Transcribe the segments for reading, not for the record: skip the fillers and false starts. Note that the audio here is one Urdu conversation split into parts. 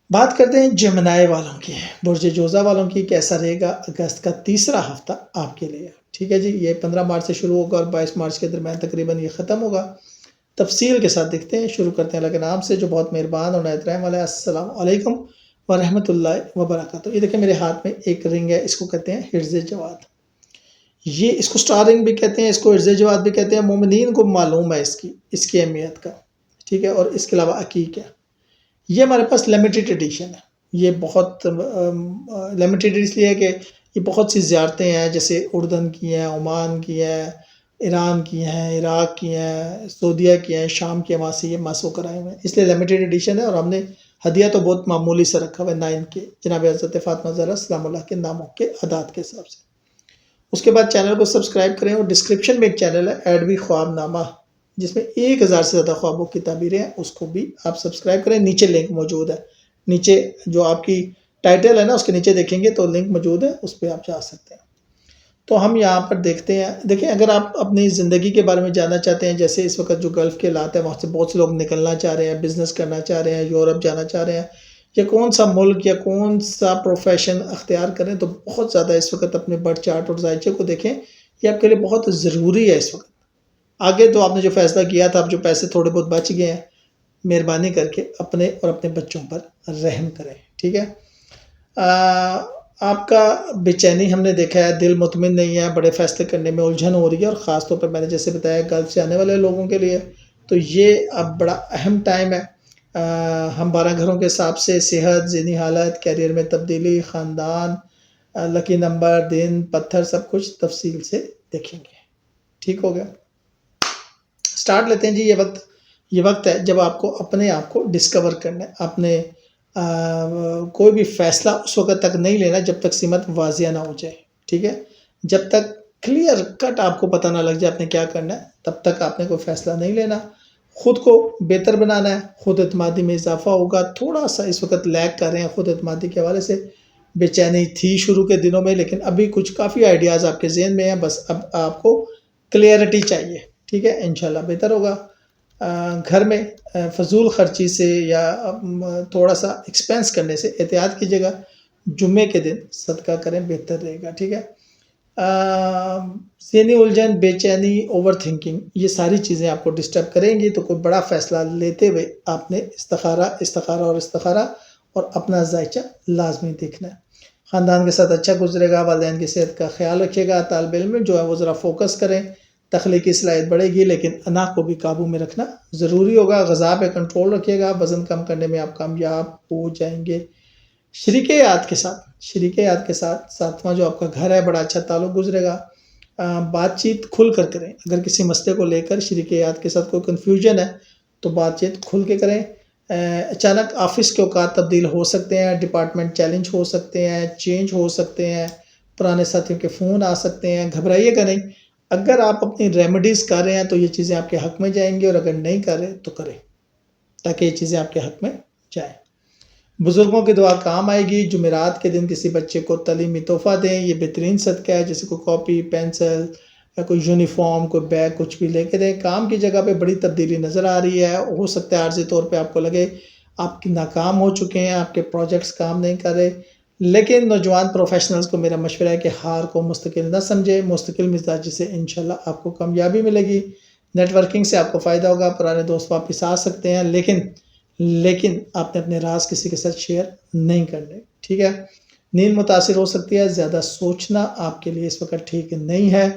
بات کرتے ہیں جمنائے والوں کی، برج جوزہ والوں کی کیسا رہے گا اگست کا تیسرا ہفتہ آپ کے لیے. ٹھیک ہے جی، یہ 15 مارچ سے شروع ہوگا اور 22 مارچ کے درمیان تقریباً یہ ختم ہوگا. تفصیل کے ساتھ دیکھتے ہیں. شروع کرتے ہیں اللہ کے نام سے جو بہت مہربان اور نہایت رحم والا ہے. السلام علیکم ورحمۃ اللہ وبرکاتہ. یہ دیکھیں میرے ہاتھ میں ایک رنگ ہے، اس کو کہتے ہیں حرز جواد. یہ اس کو سٹار رنگ بھی کہتے ہیں، اس کو حرز جواد بھی کہتے ہیں. مومنین کو معلوم ہے اس کی اہمیت کا. ٹھیک ہے، اور اس کے علاوہ عقیق ہے. یہ ہمارے پاس لمیٹڈ ایڈیشن ہے. یہ بہت لمیٹڈ اس لیے ہے کہ یہ بہت سی زیارتیں ہیں، جیسے اردن کی ہیں، عمان کی ہیں، ایران کی ہیں، عراق کی ہیں، سعودیہ کی ہیں، شام کے، وہاں سے یہ مسو کرائے ہوئے ہیں، اس لیے لمیٹڈ ایڈیشن ہے. اور ہم نے ہدیہ تو بہت معمولی سے رکھا ہوا ہے 9 کے جناب حضرت فاطمہ زہرا سلام اللہ کے ناموں کے اعداد کے حساب سے. اس کے بعد چینل کو سبسکرائب کریں، اور ڈسکرپشن میں ایک چینل ہے ایڈوی خواب نامہ، جس میں 1000 سے زیادہ خوابوں کی تعبیریں ہیں، اس کو بھی آپ سبسکرائب کریں. نیچے لنک موجود ہے، نیچے جو آپ کی ٹائٹل ہے نا اس کے نیچے دیکھیں گے تو لنک موجود ہے، اس پہ آپ جا سکتے ہیں. تو ہم یہاں پر دیکھتے ہیں. دیکھیں اگر آپ اپنی زندگی کے بارے میں جاننا چاہتے ہیں، جیسے اس وقت جو گلف کے حالات ہیں وہاں سے بہت سے لوگ نکلنا چاہ رہے ہیں، بزنس کرنا چاہ رہے ہیں، یورپ جانا چاہ رہے ہیں، یا کون سا ملک یا کون سا پروفیشن اختیار کریں، تو بہت زیادہ اس وقت اپنے برتھ چارٹ اور ذائچے کو دیکھیں. یہ آپ کے لیے بہت ضروری ہے اس وقت. آگے تو آپ نے جو فیصلہ کیا تھا، اب جو پیسے تھوڑے بہت بچ گئے ہیں، مہربانی کر کے اپنے اور اپنے بچوں پر رحم کریں. ٹھیک ہے. آپ کا بے چینی ہم نے دیکھا ہے، دل مطمئن نہیں ہے، بڑے فیصلے کرنے میں الجھن ہو رہی ہے، اور خاص طور پر میں نے جیسے بتایا گلف سے آنے والے لوگوں کے لیے تو یہ اب بڑا اہم ٹائم ہے. ہم 12 گھروں کے حساب سے صحت، ذہنی حالت، کیریئر میں تبدیلی، خاندان، لکی نمبر، دن، پتھر، سب کچھ تفصیل سے دیکھیں گے. ٹھیک ہو گیا. سٹارٹ لیتے ہیں جی. یہ وقت ہے جب آپ کو اپنے آپ کو ڈسکور کرنا ہے. اپنے کوئی بھی فیصلہ اس وقت تک نہیں لینا جب تک سمت واضح نہ ہو جائے. ٹھیک ہے. جب تک کلیئر کٹ آپ کو پتہ نہ لگ جائے آپ نے کیا کرنا ہے، تب تک آپ نے کوئی فیصلہ نہیں لینا. خود کو بہتر بنانا ہے، خود اعتمادی میں اضافہ ہوگا. تھوڑا سا اس وقت لیگ کر رہے ہیں خود اعتمادی کے حوالے سے. بے چینی تھی شروع کے دنوں میں، لیکن ابھی کچھ کافی آئیڈیاز آپ کے ذہن میں ہیں، بس اب آپ کو کلیئرٹی چاہیے. ٹھیک ہے، انشاءاللہ بہتر ہوگا. گھر میں فضول خرچی سے یا تھوڑا سا ایکسپینس کرنے سے احتیاط کیجیے گا. جمعے کے دن صدقہ کریں، بہتر رہے گا. ٹھیک ہے. ذہنی الجھن، بے چینی، اوور تھنکنگ، یہ ساری چیزیں آپ کو ڈسٹرب کریں گی. تو کوئی بڑا فیصلہ لیتے ہوئے آپ نے استخارہ اور اپنا ذائچہ لازمی دیکھنا ہے. خاندان کے ساتھ اچھا گزرے گا. والدین کی صحت کا خیال رکھیے گا. طالب علم جو ہے وہ ذرا فوکس کریں. تخلیقی صلاحیت بڑھے گی، لیکن انا کو بھی قابو میں رکھنا ضروری ہوگا. غذا پہ کنٹرول رکھیے گا. وزن کم کرنے میں آپ کامیاب ہو جائیں گے. شریک حیات کے ساتھ ساتواں جو آپ کا گھر ہے بڑا اچھا تعلق گزرے گا. بات چیت کھل کر کریں. اگر کسی مسئلے کو لے کر شریک حیات کے ساتھ کوئی کنفیوژن ہے تو بات چیت کھل کے کریں. اچانک آفس کے اوقات تبدیل ہو سکتے ہیں، ڈپارٹمنٹ چیلنج ہو سکتے ہیں، چینج ہو سکتے ہیں، پرانے ساتھیوں کے فون آ سکتے ہیں. گھبرائیے گا نہیں. اگر آپ اپنی ریمیڈیز کر رہے ہیں تو یہ چیزیں آپ کے حق میں جائیں گی، اور اگر نہیں کر رہے تو کریں تاکہ یہ چیزیں آپ کے حق میں جائیں. بزرگوں کی دعا کام آئے گی. جمعرات کے دن کسی بچے کو تعلیمی تحفہ دیں، یہ بہترین صدقہ ہے. جیسے کوئی کاپی، پینسل یا کوئی یونیفارم، کوئی بیگ، کچھ بھی لے کے دیں. کام کی جگہ پہ بڑی تبدیلی نظر آ رہی ہے. ہو سکتا ہے عارضی طور پہ آپ کو لگے آپ ناکام ہو چکے ہیں، آپ کے پروجیکٹس کام نہیں کر رہے، لیکن نوجوان پروفیشنلز کو میرا مشورہ ہے کہ ہار کو مستقل نہ سمجھے. مستقل مزاجی سے انشاءاللہ آپ کو کامیابی ملے گی. نیٹ ورکنگ سے آپ کو فائدہ ہوگا. پرانے دوست واپس آ سکتے ہیں، لیکن آپ نے اپنے راز کسی کے ساتھ شیئر نہیں کرنے. ٹھیک ہے. نیند متاثر ہو سکتی ہے. زیادہ سوچنا آپ کے لیے اس وقت ٹھیک نہیں ہے.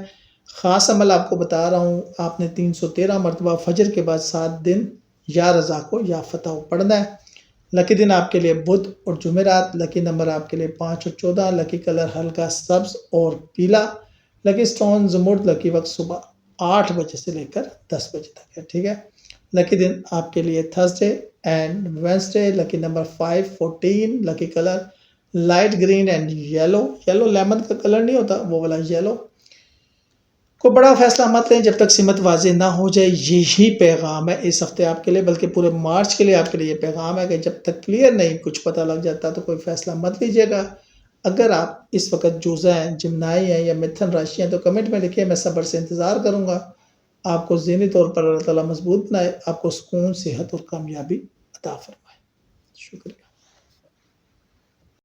خاص عمل آپ کو بتا رہا ہوں، آپ نے 313 مرتبہ فجر کے بعد 7 دن یا رضا کو یا فتح پڑھنا ہے. لکی دن آپ کے لیے بدھ اور جمعرات. لکی نمبر آپ کے لیے 5 اور 14. لکی کلر ہلکا سبز اور پیلا. لکی سٹون زمرد. لکی وقت صبح 8 بجے سے لے کر 10 بجے تک ہے. ٹھیک ہے. لکی دن آپ کے لیے Thursday and Wednesday. Lucky number 5 14. Lucky colour light green and yellow lemon کا کلر نہیں ہوتا، وہ والا یلو. کوئی بڑا فیصلہ مت لیں جب تک سمت واضح نہ ہو جائے. یہی پیغام ہے اس ہفتے آپ کے لیے، بلکہ پورے مارچ کے لیے آپ کے لیے یہ پیغام ہے کہ جب تک کلیئر نہیں کچھ پتہ لگ جاتا تو کوئی فیصلہ مت لیجیے گا. اگر آپ اس وقت جوزہ ہیں، جمنائی ہیں یا متھن راشی ہیں تو کمنٹ میں لکھیں، میں صبر سے انتظار کروں گا. آپ کو ذہنی طور پر اللہ تعالیٰ مضبوط بنائے، آپ کو سکون، صحت اور کامیابی عطا فرمائے. شکریہ.